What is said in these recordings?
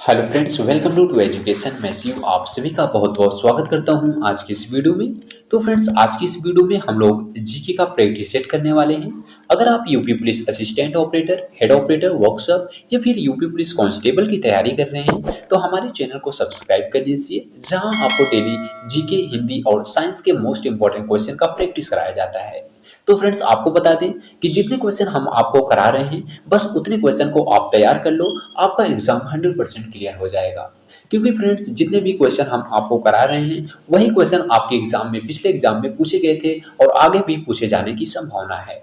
Hello friends, welcome to education. मैं शिव आप सभी का बहुत बहुत स्वागत करता हूं आज की इस वीडियो में। तो फ्रेंड्स, आज की इस वीडियो में हम लोग जीके का प्रैक्टिस सेट करने वाले हैं। अगर आप UP police assistant operator, head operator, workshop या फिर यूपी पुलिस कांस्टेबल की तैयारी कर रहे हैं तो हमारे चैनल को सब्सक्राइब कर लीजिए, जहां आपको डेली जीके, हिंदी और साइंस के मोस्ट इंपॉर्टेंट क्वेश्चन का प्रैक्टिस कराया जाता है। तो फ्रेंड्स, आपको बता दें कि जितने क्वेश्चन हम आपको करा रहे हैं बस उतने क्वेश्चन को आप तैयार कर लो, आपका एग्जाम 100% क्लियर हो जाएगा। क्योंकि फ्रेंड्स, जितने भी क्वेश्चन हम आपको करा रहे हैं वही क्वेश्चन आपके एग्जाम में, पिछले एग्जाम में पूछे गए थे और आगे भी पूछे जाने की संभावना है।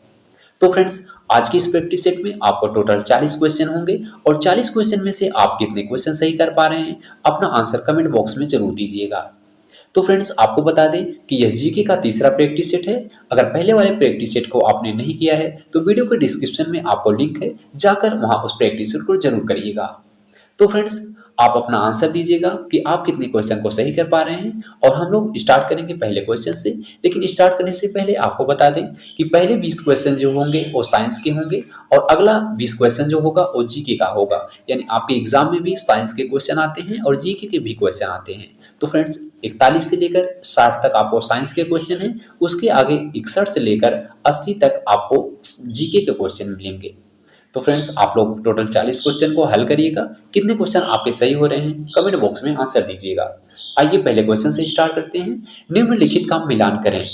तो फ्रेंड्स, आज की इस प्रैक्टिस सेट में आपको टोटल 40 क्वेश्चन होंगे और 40 क्वेश्चन में से आप कितने क्वेश्चन सही कर पा रहे हैं अपना आंसर कमेंट बॉक्स में जरूर दीजिएगा। तो फ्रेंड्स, आपको बता दें कि यह जीके का तीसरा प्रैक्टिस सेट है। अगर पहले वाले प्रैक्टिस सेट को आपने नहीं किया है तो वीडियो के डिस्क्रिप्शन में आपको लिंक है, जाकर वहां उस प्रैक्टिस सेट को जरूर करिएगा। तो फ्रेंड्स, आप अपना आंसर दीजिएगा कि आप कितने क्वेश्चन को सही कर पा रहे हैं और हम लोग स्टार्ट करेंगे पहले क्वेश्चन से। लेकिन स्टार्ट करने से पहले आपको बता दें कि पहले 20 क्वेश्चन जो होंगे वो साइंस के होंगे और अगला 20 क्वेश्चन जो होगा वो जीके का होगा। यानी आपके एग्जाम में भी साइंस के क्वेश्चन आते हैं और जीके के भी क्वेश्चन आते हैं। तो फ्रेंड्स, 41 से लेकर 60 तक आपको साइंस के क्वेश्चन हैं, उसके आगे 61 से लेकर 80 तक आपको जीके के क्वेश्चन मिलेंगे। तो फ्रेंड्स, आप लोग टोटल 40 क्वेश्चन को हल करिएगा। कितने क्वेश्चन आपके सही हो रहे हैं कमेंट बॉक्स में आंसर दीजिएगा। आइए पहले क्वेश्चन से स्टार्ट करते हैं। निम्नलिखित का मिलान करें।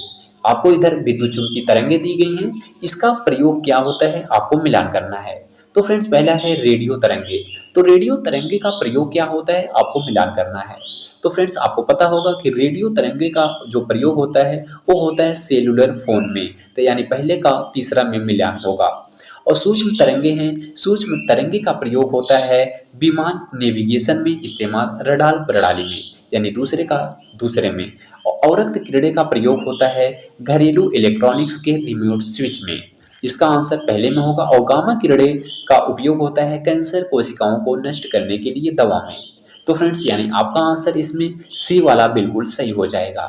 आपको इधर विद्युत चुम्बकीय तरंगे दी गई हैं, इसका प्रयोग क्या होता है आपको मिलान करना है। तो फ्रेंड्स, पहला है रेडियो तरंगे। तो रेडियो तरंगे का प्रयोग क्या होता है आपको मिलान करना है। तो फ्रेंड्स, आपको पता होगा कि रेडियो तरंगे का जो प्रयोग होता है वो होता है सेलुलर फोन में। तो यानी पहले का तीसरा में मिलान होगा। और सूक्ष्म तरंगे हैं, सूक्ष्म तरंगे का प्रयोग होता है विमान नेविगेशन में इस्तेमाल रडार प्रणाली में, यानी दूसरे में। और अवरक्त किरणें का प्रयोग होता है घरेलू इलेक्ट्रॉनिक्स के रिमोट स्विच में। इसका आंसर पहले में होगा। और गामा किरणें का उपयोग होता है कैंसर कोशिकाओं को नष्ट करने के लिए दवा में। तो फ्रेंड्स, यानी आपका आंसर इसमें सी वाला बिल्कुल सही हो जाएगा।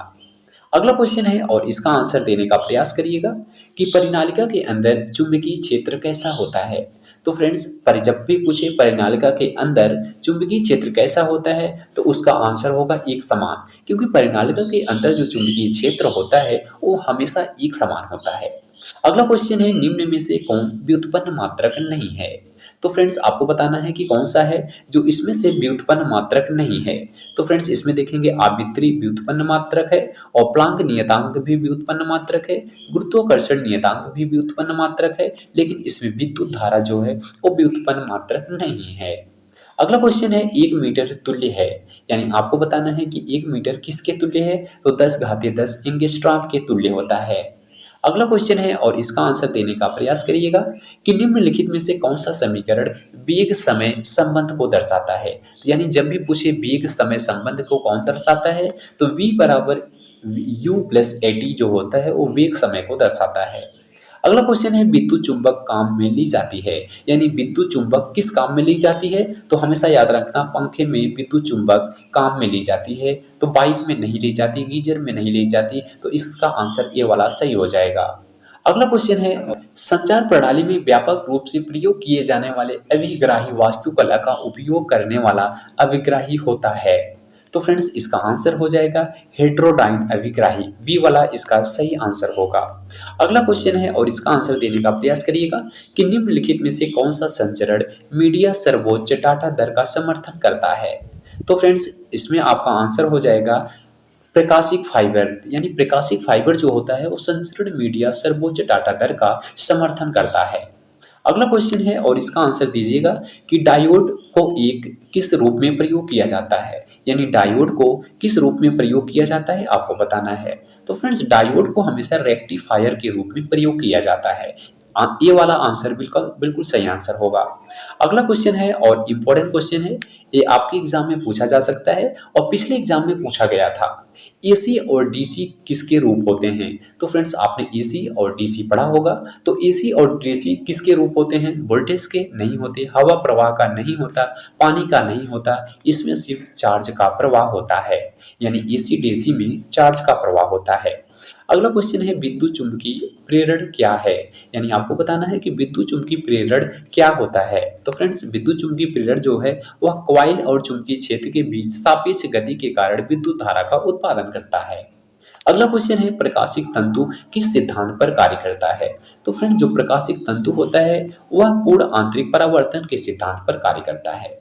अगला क्वेश्चन है और इसका आंसर देने का प्रयास करिएगा कि परिनालिका के अंदर चुंबकीय क्षेत्र कैसा होता है। तो फ्रेंड्स, पर जब भी पूछे परिनालिका के अंदर चुंबकीय क्षेत्र कैसा होता है तो उसका आंसर होगा एक समान, क्योंकि परिनालिका के अंदर जो चुंबकीय क्षेत्र होता है वो हमेशा एक समान होता है। अगला क्वेश्चन है निम्न में से कौन व्युत्पन्न मात्रक नहीं है। तो फ्रेंड्स, आपको बताना है कि कौन सा है जो इसमें से व्युत्पन्न मात्रक नहीं है। तो फ्रेंड्स, इसमें देखेंगे आवित्री व्युत्पन्न मात्रक है और प्लांक नियतांक भी व्युत्पन्न मात्रक है, गुरुत्वाकर्षण नियतांक भी व्युत्पन्न मात्रक है, लेकिन इसमें विद्युत धारा जो है वो व्युत्पन्न मात्रक नहीं है। अगला क्वेश्चन है 1 मीटर तुल्य है। यानी आपको बताना है कि 1 मीटर किसके तुल्य है। तो 10 घातीय 10 एंगस्ट्रॉम के तुल्य होता है। अगला क्वेश्चन है और इसका आंसर देने का प्रयास करिएगा कि निम्नलिखित में से कौन सा समीकरण वेग समय संबंध को दर्शाता है। तो यानी जब भी पूछे वेग समय संबंध को कौन दर्शाता है तो v बराबर u प्लस at जो होता है वो वेग समय को दर्शाता है। अगला क्वेश्चन है विद्युत चुंबक काम में ली जाती है। यानी विद्युत चुंबक किस काम में ली जाती है। तो हमेशा याद रखना पंखे में विद्युत चुंबक काम में ली जाती है, तो बाइक में नहीं ली जाती, गीजर में नहीं ली जाती। तो इसका आंसर ये वाला सही हो जाएगा। अगला क्वेश्चन है संचार प्रणाली में व्यापक रूप से प्रयोग किए जाने वाले अभिग्राही वास्तुकला का उपयोग करने वाला अभिग्राही होता है। तो फ्रेंड्स, इसका आंसर हो जाएगा हेट्रोडाइन अभिग्राही, बी वाला इसका सही आंसर होगा। अगला क्वेश्चन है और इसका आंसर देने का प्रयास करिएगा कि निम्नलिखित में से कौन सा संचरण मीडिया सर्वोच्च डाटा दर का समर्थन करता है। तो फ्रेंड्स, इसमें आपका आंसर हो जाएगा प्रकाशिक फाइबर। यानी प्रकाशिक फाइबर जो होता है वो संचरण मीडिया सर्वोच्च डाटा दर का समर्थन करता है। अगला क्वेश्चन है और इसका आंसर दीजिएगा कि डायोड को एक किस रूप में प्रयोग किया जाता है। यानी डायोड को किस रूप में प्रयोग किया जाता है आपको बताना है। तो फ्रेंड्स, डायोड को हमेशा रेक्टिफायर के रूप में प्रयोग किया जाता है। ये वाला आंसर बिल्कुल बिल्कुल सही आंसर होगा। अगला क्वेश्चन है और इम्पोर्टेंट क्वेश्चन है, ये आपके एग्जाम में पूछा जा सकता है और पिछले एग्जाम में पूछा गया था। एसी और डीसी किसके रूप होते हैं। तो फ्रेंड्स, आपने एसी और डीसी पढ़ा होगा। तो एसी और डीसी किसके रूप होते हैं। वोल्टेज के नहीं होते, हवा प्रवाह का नहीं होता, पानी का नहीं होता, इसमें सिर्फ चार्ज का प्रवाह होता है। यानी एसी डीसी में चार्ज का प्रवाह होता है। अगला क्वेश्चन है विद्युत चुम्बकीय प्रेरण क्या है, यानी आपको बताना है कि विद्युत चुम्बकीय प्रेरण क्या होता है। तो फ्रेंड्स विद्युत चुम्बकीय प्रेरण जो है वह कॉइल और चुंबकीय क्षेत्र के बीच सापेक्ष गति के कारण विद्युत धारा का उत्पादन करता है। अगला क्वेश्चन है प्रकाशिक तंतु किस सिद्धांत पर कार्य करता है। तो फ्रेंड जो प्रकाशिक तंतु होता है वह पूर्ण आंतरिक परावर्तन के सिद्धांत पर कार्य करता है।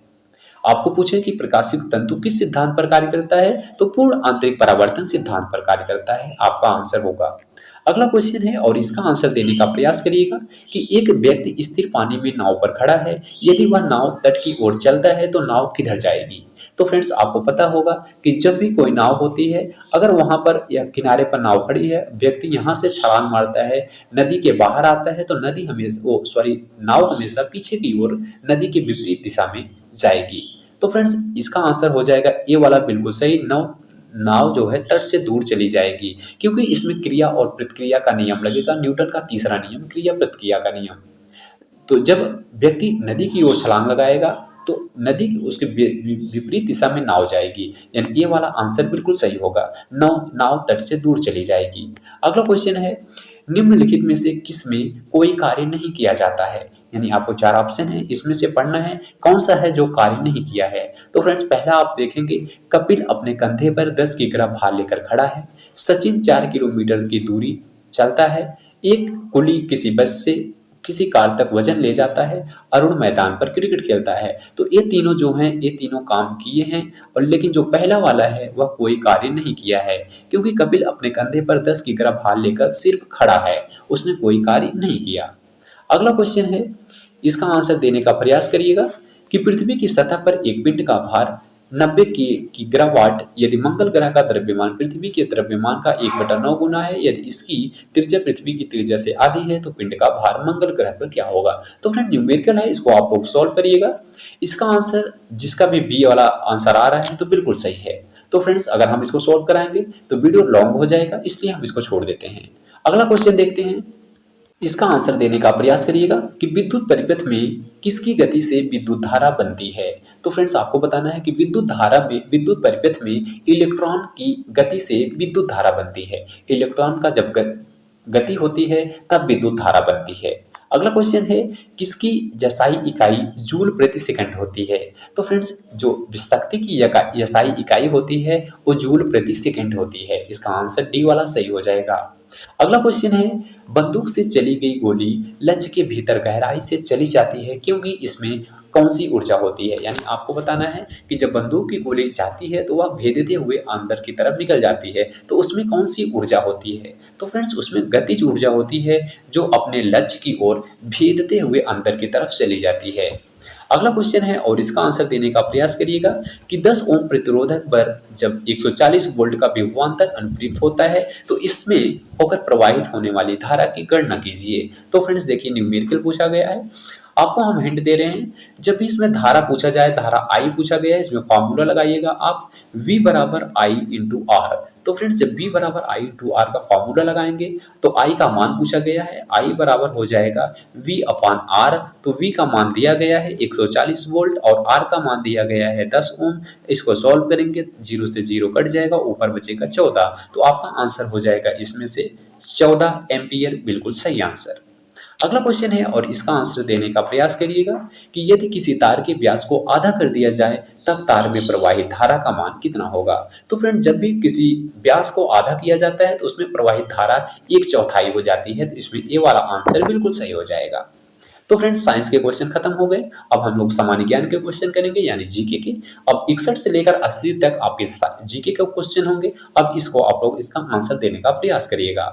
आपको पूछे कि प्रकाशिक तंतु किस सिद्धांत पर कार्य करता है, तो पूर्ण आंतरिक परावर्तन सिद्धांत पर कार्य करता है, आपका आंसर होगा। अगला क्वेश्चन है और इसका आंसर देने का प्रयास करिएगा कि एक व्यक्ति स्थिर पानी में नाव पर खड़ा है, यदि वह नाव तट की ओर चलता है तो नाव किधर जाएगी। तो फ्रेंड्स आपको पता होगा कि जब भी कोई नाव होती है, अगर वहां पर या किनारे पर नाव खड़ी है, व्यक्ति यहाँ से छलांग मारता है, नदी के बाहर आता है, तो नदी हमेशा नाव हमेशा पीछे की ओर नदी के विपरीत दिशा में जाएगी। तो फ्रेंड्स इसका आंसर हो जाएगा ए वाला बिल्कुल सही। नाव जो है तट से दूर चली जाएगी, क्योंकि इसमें क्रिया और प्रतिक्रिया का नियम लगेगा, न्यूटन का तीसरा नियम, क्रिया प्रतिक्रिया का नियम। तो जब व्यक्ति नदी की ओर छलांग लगाएगा तो नदी की उसके विपरीत दिशा में नाव जाएगी, यानी ये वाला आंसर बिल्कुल सही होगा। नाव तट से दूर चली जाएगी। अगला क्वेश्चन है निम्नलिखित में से किसमें कोई कार्य नहीं किया जाता है, यानी आपको 4 ऑप्शन है, इसमें से पढ़ना है कौन सा है जो कार्य नहीं किया है। तो फ्रेंड्स पहला आप देखेंगे कपिल अपने कंधे पर 10 किग्रा भार लेकर खड़ा है, सचिन 4 किलोमीटर की दूरी चलता है, एक कुली किसी बस से किसी कार तक वजन ले जाता है, अरुण मैदान पर क्रिकेट खेलता है। तो ये तीनों जो हैं ये तीनों काम किए हैं, और लेकिन जो पहला वाला है वह कोई कार्य नहीं किया है, क्योंकि कपिल अपने कंधे पर 10 किग्रा भार लेकर सिर्फ खड़ा है, उसने कोई कार्य नहीं किया। अगला क्वेश्चन है, इसका आंसर देने का प्रयास करिएगा कि पृथ्वी की सतह पर एक पिंड का भार 90 किग्रा वाट यदि मंगल ग्रह का द्रव्यमान पृथ्वी के द्रव्यमान का 1/9 गुना है, यदि इसकी त्रिज्या पृथ्वी की त्रिज्या से आधी है, तो पिंड का भार मंगल ग्रह पर क्या होगा। तो फ्रेंड न्यूमेरिकल है, इसको आप लोग सॉल्व करिएगा। इसका आंसर जिसका भी बी वाला आंसर आ रहा है तो बिल्कुल सही है। तो फ्रेंड्स अगर हम इसको सॉल्व कराएंगे तो वीडियो लॉन्ग हो जाएगा, इसलिए हम इसको छोड़ देते हैं। अगला क्वेश्चन देखते हैं, इसका आंसर देने का प्रयास करिएगा कि विद्युत परिपथ में किसकी गति से विद्युत धारा बनती है। तो फ्रेंड्स आपको बताना है कि विद्युत परिपथ में इलेक्ट्रॉन की गति से विद्युत धारा बनती है। इलेक्ट्रॉन का जब गति होती है तब विद्युत धारा बनती है। अगला क्वेश्चन है किसकी यसाई इकाई जूल प्रति सेकंड होती है। तो फ्रेंड्स जो शक्ति की यसाई इकाई होती है वो जूल प्रति सेकंड होती है। इसका आंसर डी वाला सही हो जाएगा। अगला क्वेश्चन है बंदूक से चली गई गोली लक्ष्य के भीतर गहराई से चली जाती है क्योंकि इसमें कौन सी ऊर्जा होती है। यानी आपको बताना है कि जब बंदूक की गोली जाती है तो वह भेदते हुए अंदर की तरफ निकल जाती है, तो उसमें कौन सी ऊर्जा होती है। तो फ्रेंड्स उसमें गतिज ऊर्जा होती है जो अपने लक्ष्य की ओर भेदते हुए अंदर की तरफ चली जाती है। अगला क्वेश्चन है और इसका आंसर देने का प्रयास करिएगा कि 10 ओम प्रतिरोधक पर जब 140 वोल्ट का विभवांतर अनुप्रयुक्त होता है तो इसमें होकर प्रवाहित होने वाली धारा की गणना कीजिए। तो फ्रेंड्स देखिए न्यूमेरिकल पूछा गया है, आपको हम हिंट दे रहे हैं। जब भी इसमें धारा पूछा जाए, धारा आई पूछा गया है, इसमें फॉर्मूला लगाइएगा आप V बराबर I इंटू आर। तो फ्रेंड्स जब V बराबर I इंटू आर का फॉर्मूला लगाएंगे तो I का मान पूछा गया है, I बराबर हो जाएगा V अपान R। तो V का मान दिया गया है 140 वोल्ट और R का मान दिया गया है 10 ओम। इसको सॉल्व करेंगे 0 से 0 कट जाएगा, ऊपर बचेगा 14। तो आपका आंसर हो जाएगा इसमें से 14 एम्पियर, बिल्कुल सही आंसर। अगला क्वेश्चन है और इसका आंसर देने का प्रयास करिएगा कि यदि किसी तार के व्यास को आधा कर दिया जाए तब तार में प्रवाहित धारा का मान कितना होगा। तो फ्रेंड जब भी किसी व्यास को आधा किया जाता है तो उसमें प्रवाहित धारा 1/4 हो जाती है। तो इसमें ए वाला आंसर बिल्कुल सही हो जाएगा। तो फ्रेंड्स साइंस के क्वेश्चन खत्म हो गए, अब हम लोग सामान्य ज्ञान के क्वेश्चन करेंगे यानी जीके के। अब 61 से लेकर 80 तक आपके जीके के क्वेश्चन होंगे। अब इसको आप लोग इसका आंसर देने का प्रयास करिएगा।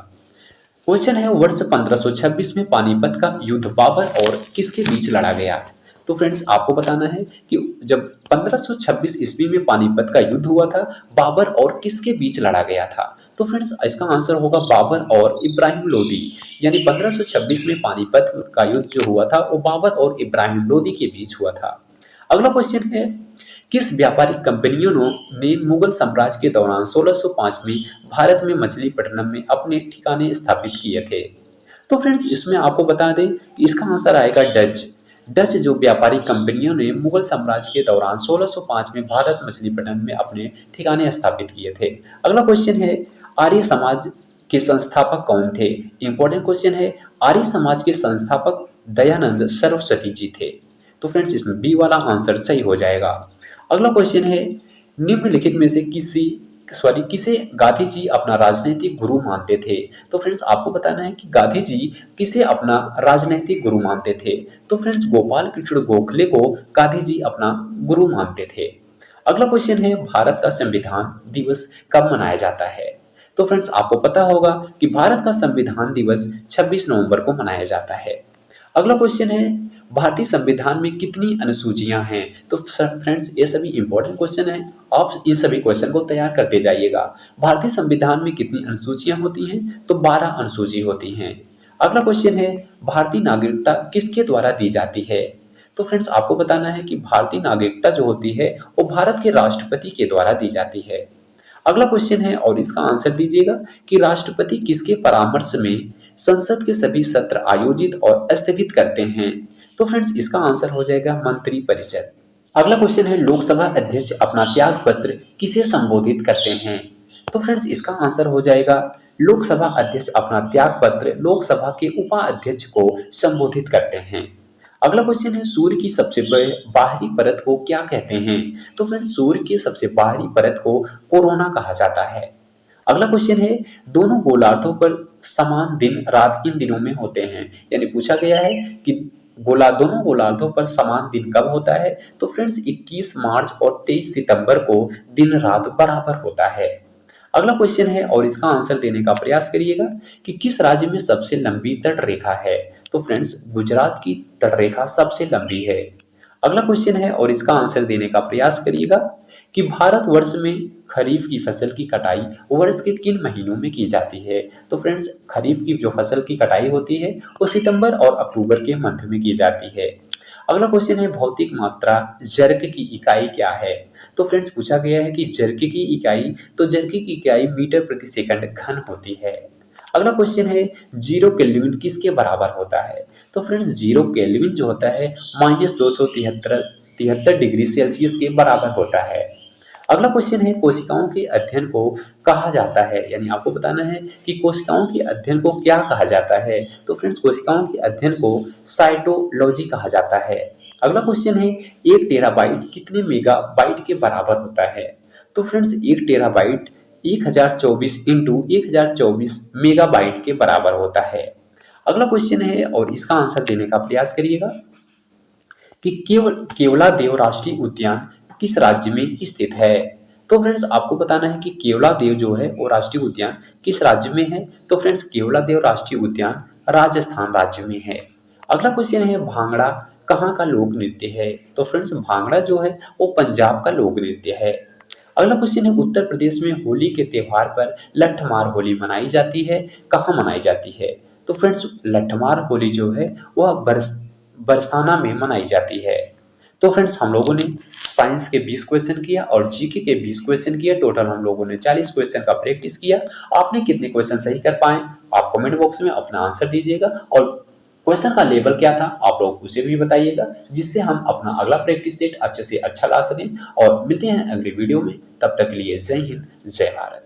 क्वेश्चन है वर्ष 1526 में पानीपत का युद्ध बाबर और किसके बीच लड़ा गया। तो फ्रेंड्स आपको बताना है कि जब 1526 ईस्वी में पानीपत का युद्ध हुआ था, बाबर और किसके बीच लड़ा गया था। तो फ्रेंड्स इसका आंसर होगा बाबर और इब्राहिम लोदी। यानी 1526 में पानीपत का युद्ध जो हुआ था वो बाबर और इब्राहिम लोदी के बीच हुआ था। अगला क्वेश्चन है किस व्यापारिक कंपनियों ने मुगल साम्राज्य के दौरान 1605 में भारत में मछलीपट्टनम में अपने ठिकाने स्थापित किए थे। तो फ्रेंड्स इसमें आपको बता दें कि इसका आंसर आएगा डच जो व्यापारिक कंपनियों ने मुगल साम्राज्य के दौरान 1605 में भारत मछलीपट्टनम में अपने ठिकाने स्थापित किए थे। अगला क्वेश्चन है आर्य समाज के संस्थापक कौन थे? इंपॉर्टेंट क्वेश्चन है। आर्य समाज के संस्थापक दयानंद सरस्वती जी थे। तो फ्रेंड्स इसमें बी वाला आंसर सही हो जाएगा। अगला क्वेश्चन है, निम्नलिखित में से किसे गांधी जी अपना राजनीतिक गुरु मानते थे? तो फ्रेंड्स आपको बताना है कि गांधी जी किसे अपना राजनीतिक गुरु मानते थे? तो फ्रेंड्स गोपाल कृष्ण गोखले को गांधी जी अपना गुरु मानते थे। अगला क्वेश्चन है, भारत का संविधान दिवस कब मनाया जाता है? तो फ्रेंड्स आपको पता होगा कि भारत का संविधान दिवस 26 नवंबर को मनाया जाता है। अगला क्वेश्चन है, भारतीय संविधान में कितनी अनुसूचियां हैं? तो फ्रेंड्स ये सभी इंपॉर्टेंट क्वेश्चन है, आप इन सभी क्वेश्चन को तैयार करते जाइएगा। भारतीय संविधान में कितनी अनुसूचियां होती हैं? तो 12 अनुसूची होती हैं। अगला क्वेश्चन है, भारतीय नागरिकता किसके द्वारा दी जाती है? तो फ्रेंड्स आपको बताना है कि भारतीय नागरिकता जो होती है वो भारत के राष्ट्रपति के द्वारा दी जाती है। अगला क्वेश्चन है और इसका आंसर दीजिएगा कि राष्ट्रपति किसके परामर्श में संसद के सभी सत्र आयोजित और स्थगित करते हैं? तो फ्रेंड्स इसका आंसर हो जाएगा मंत्री परिषद। अगला क्वेश्चन है, लोकसभा अध्यक्ष अपना त्याग पत्र किसे संबोधित करते हैं? तो फ्रेंड्स इसका आंसर हो जाएगा लोकसभा अध्यक्ष अपना त्याग पत्र लोकसभा के उपाध्यक्ष को संबोधित करते हैं। अगला क्वेश्चन है, सूर्य की सबसे बाहरी परत को क्या कहते हैं? तो फ्रेंड्स सूर्य की सबसे बाहरी परत को कोरोना कहा जाता है। अगला क्वेश्चन है, दोनों गोलार्धों पर समान दिन रात किन दिनों में होते हैं? यानी पूछा गया है कि दोनों गोलार्धों पर समान दिन कब होता है? तो फ्रेंड्स 21 मार्च और 23 सितंबर को दिन रात बराबर होता है। अगला क्वेश्चन है और इसका आंसर देने का प्रयास करिएगा कि किस राज्य में सबसे लंबी तट रेखा है? तो फ्रेंड्स गुजरात की तट रेखा सबसे लंबी है। अगला क्वेश्चन है और इसका आंसर देने का प्रयास करिएगा कि भारतवर्ष में खरीफ की फसल की कटाई वर्ष के किन महीनों में की जाती है? तो फ्रेंड्स खरीफ की जो फसल की कटाई होती है वो सितंबर और अक्टूबर के मध्य में की जाती है। अगला क्वेश्चन है, भौतिक मात्रा जर्क की इकाई क्या है? तो फ्रेंड्स पूछा गया है कि जर्क की इकाई मीटर प्रति सेकंड घन होती है। अगला क्वेश्चन है, 0 केल्विन किसके बराबर होता है? तो फ्रेंड्स 0 केल्विन जो होता है -273 डिग्री सेल्सियस के बराबर होता है। अगला क्वेश्चन है, कोशिकाओं के अध्ययन को कहा जाता है, यानी आपको बताना है कि कोशिकाओं के अध्ययन को क्या कहा जाता है? तो फ्रेंड्स कोशिकाओं के अध्ययन को साइटोलॉजी कहा जाता है। अगला क्वेश्चन है, 1 टेराबाइट कितने मेगाबाइट के बराबर होता है? तो फ्रेंड्स 1 टेराबाइट 1024 इंटू 1024 मेगाबाइट के बराबर होता है। अगला क्वेश्चन है और इसका आंसर देने का प्रयास करिएगा कि केवलादेव राष्ट्रीय उद्यान किस राज्य में स्थित है? तो फ्रेंड्स आपको बताना है कि केवलादेव जो है वो राष्ट्रीय उद्यान किस राज्य में है? तो फ्रेंड्स केवलादेव राष्ट्रीय उद्यान राजस्थान राज्य में है। अगला क्वेश्चन है, भांगड़ा कहाँ का लोक नृत्य है? तो फ्रेंड्स भांगड़ा जो है वो पंजाब का लोक नृत्य है। अगला क्वेश्चन है, उत्तर प्रदेश में होली के त्योहार पर लठमार होली मनाई जाती है, कहाँ मनाई जाती है? तो फ्रेंड्स लठमार होली जो है वह बरसाना में मनाई जाती है। तो फ्रेंड्स हम लोगों ने साइंस के 20 क्वेश्चन किया और जीके के 20 क्वेश्चन किया। टोटल हम लोगों ने 40 क्वेश्चन का प्रैक्टिस किया। आपने कितने क्वेश्चन सही कर पाए आप कमेंट बॉक्स में अपना आंसर दीजिएगा और क्वेश्चन का लेवल क्या था आप लोग उसे भी बताइएगा, जिससे हम अपना अगला प्रैक्टिस सेट अच्छे से अच्छा ला सकें। और मिलते हैं अगले वीडियो में, तब तक के लिए जय हिंद जय भारत।